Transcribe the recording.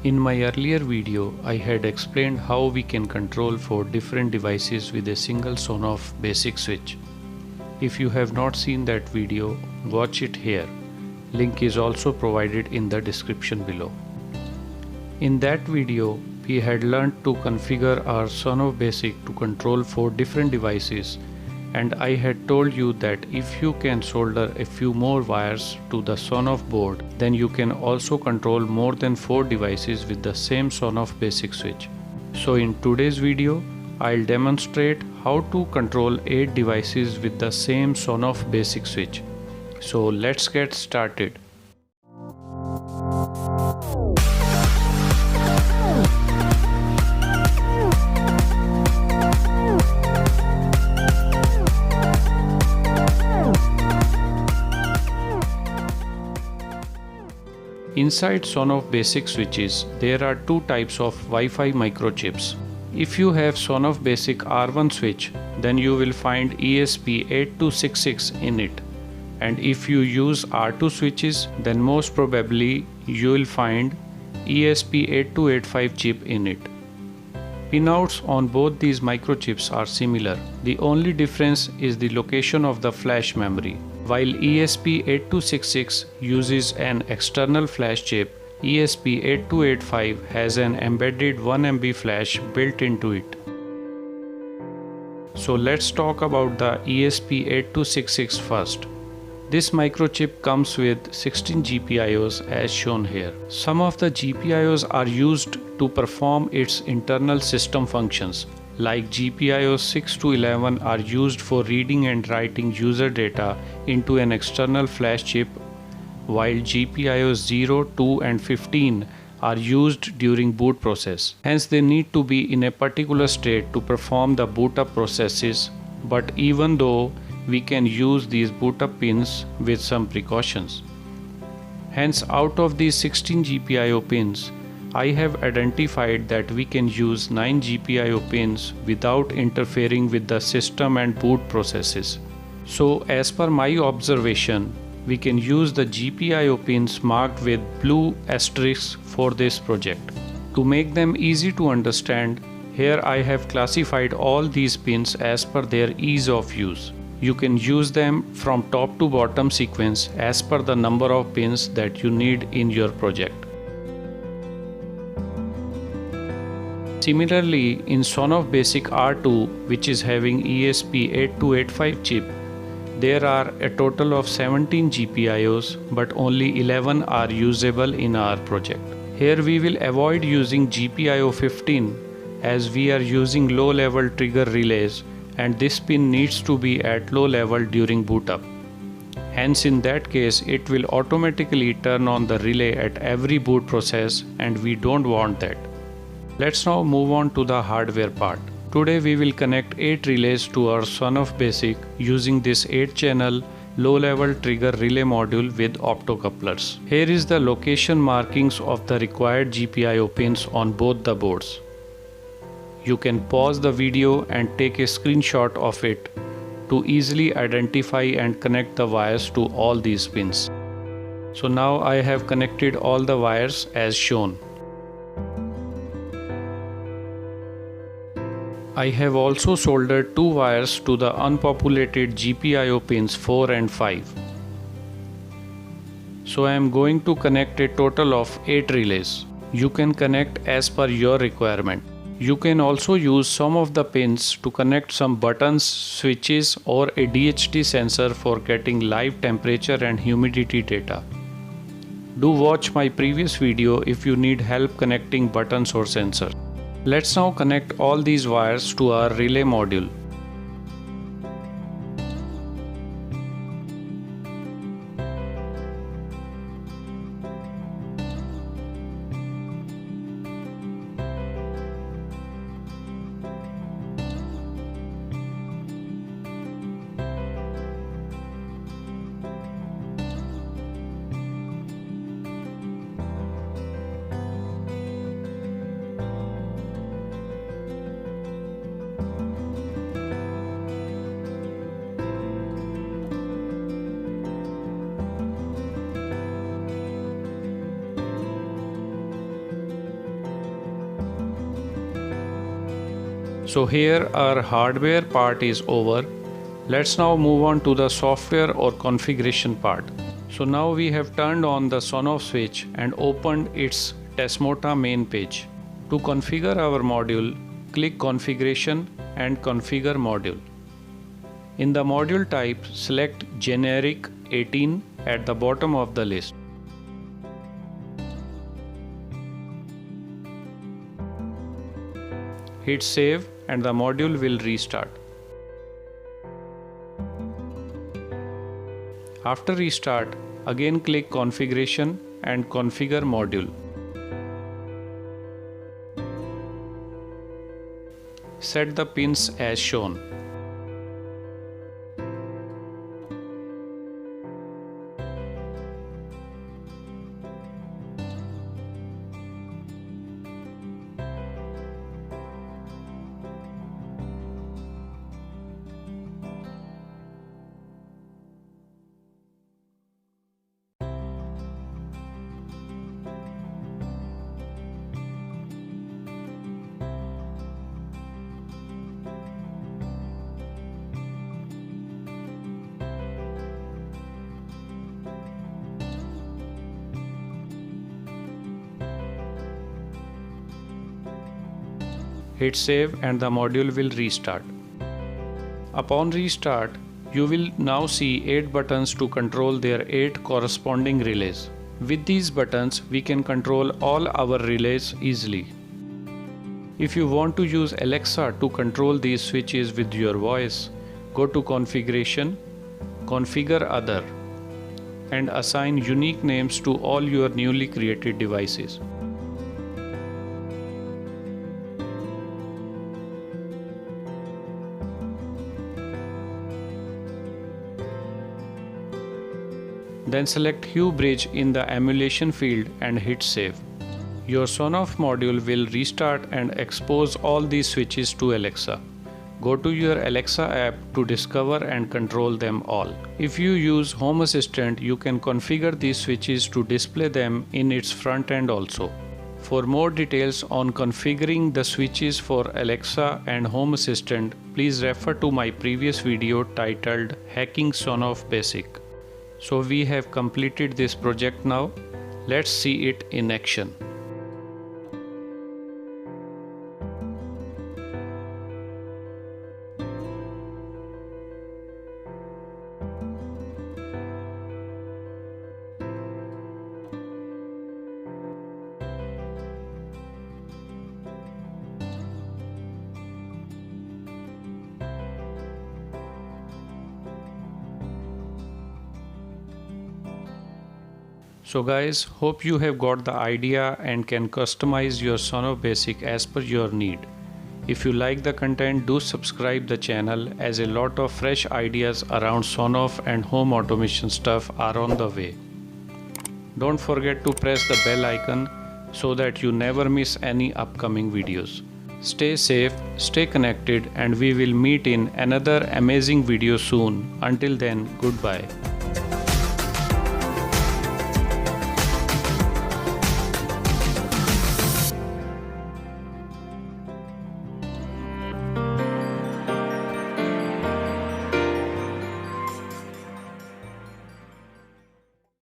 In my earlier video, I had explained how we can control 4 different devices with a single Sonoff Basic Switch. If you have not seen that video, watch it here. Link is also provided in the description below. In that video, we had learned to configure our Sonoff Basic to control 4 different devices, and I had told you that if you can solder a few more wires to the Sonoff board, then you can also control more than 4 devices with the same Sonoff Basic Switch. So in today's video, I'll demonstrate how to control 8 devices with the same Sonoff Basic Switch. So let's get started. Inside Sonoff Basic Switches, there are 2 types of Wi-Fi microchips. If you have Sonoff Basic R1 switch, then you will find ESP8266 in it. And if you use R2 switches, then most probably you will find ESP8285 chip in it. Pinouts on both these microchips are similar. The only difference is the location of the flash memory. While ESP8266 uses an external flash chip, ESP8285 has an embedded 1 MB flash built into it. So let's talk about the ESP8266 first. This microchip comes with 16 GPIOs as shown here. Some of the GPIOs are used to perform its internal system functions, like GPIOs 6 to 11 are used for reading and writing user data into an external flash chip, while GPIOs 0, 2 and 15 are used during boot process. Hence they need to be in a particular state to perform the boot up processes, but even though we can use these boot up pins with some precautions. Hence out of these 16 GPIO pins, I have identified that we can use 9 GPIO pins without interfering with the system and boot processes. So as per my observation, we can use the GPIO pins marked with blue asterisks for this project. To make them easy to understand, here I have classified all these pins as per their ease of use. You can use them from top to bottom sequence as per the number of pins that you need in your project. Similarly, in Sonoff Basic R2, which is having ESP8285 chip, there are a total of 17 GPIOs, but only 11 are usable in our project. Here we will avoid using GPIO 15 as we are using low-level trigger relays, and this pin needs to be at low level during boot up. Hence in that case it will automatically turn on the relay at every boot process, and we don't want that. Let's now move on to the hardware part. Today we will connect 8 relays to our Sonoff Basic using this 8-channel low-level trigger relay module with optocouplers. Here is the location markings of the required GPIO pins on both the boards. You can pause the video and take a screenshot of it to easily identify and connect the wires to all these pins. So now I have connected all the wires as shown. I have also soldered 2 wires to the unpopulated GPIO pins 4 and 5. So I am going to connect a total of 8 relays. You can connect as per your requirement. You can also use some of the pins to connect some buttons, switches or a DHT sensor for getting live temperature and humidity data. Do watch my previous video if you need help connecting buttons or sensors. Let's now connect all these wires to our relay module. So here our hardware part is over. Let's now move on to the software or configuration part. So now we have turned on the Sonoff switch and opened its Tasmota main page. To configure our module, click Configuration and Configure Module. In the module type, select Generic 18 at the bottom of the list. Hit Save and the module will restart. After restart, again click Configuration and Configure Module. Set the pins as shown. Hit save and the module will restart. Upon restart, you will now see 8 buttons to control their 8 corresponding relays. With these buttons, we can control all our relays easily. If you want to use Alexa to control these switches with your voice, go to Configuration, Configure Other, and assign unique names to all your newly created devices. Then select Hue Bridge in the emulation field and hit save. Your Sonoff module will restart and expose all these switches to Alexa. Go to your Alexa app to discover and control them all. If you use Home Assistant, you can configure these switches to display them in its front end also. For more details on configuring the switches for Alexa and Home Assistant, please refer to my previous video titled Hacking Sonoff Basic. So we have completed this project now. Let's see it in action. So guys, hope you have got the idea and can customize your Sonoff Basic as per your need. If you like the content, do subscribe the channel as a lot of fresh ideas around Sonoff and home automation stuff are on the way. Don't forget to press the bell icon so that you never miss any upcoming videos. Stay safe, stay connected, and we will meet in another amazing video soon. Until then, goodbye.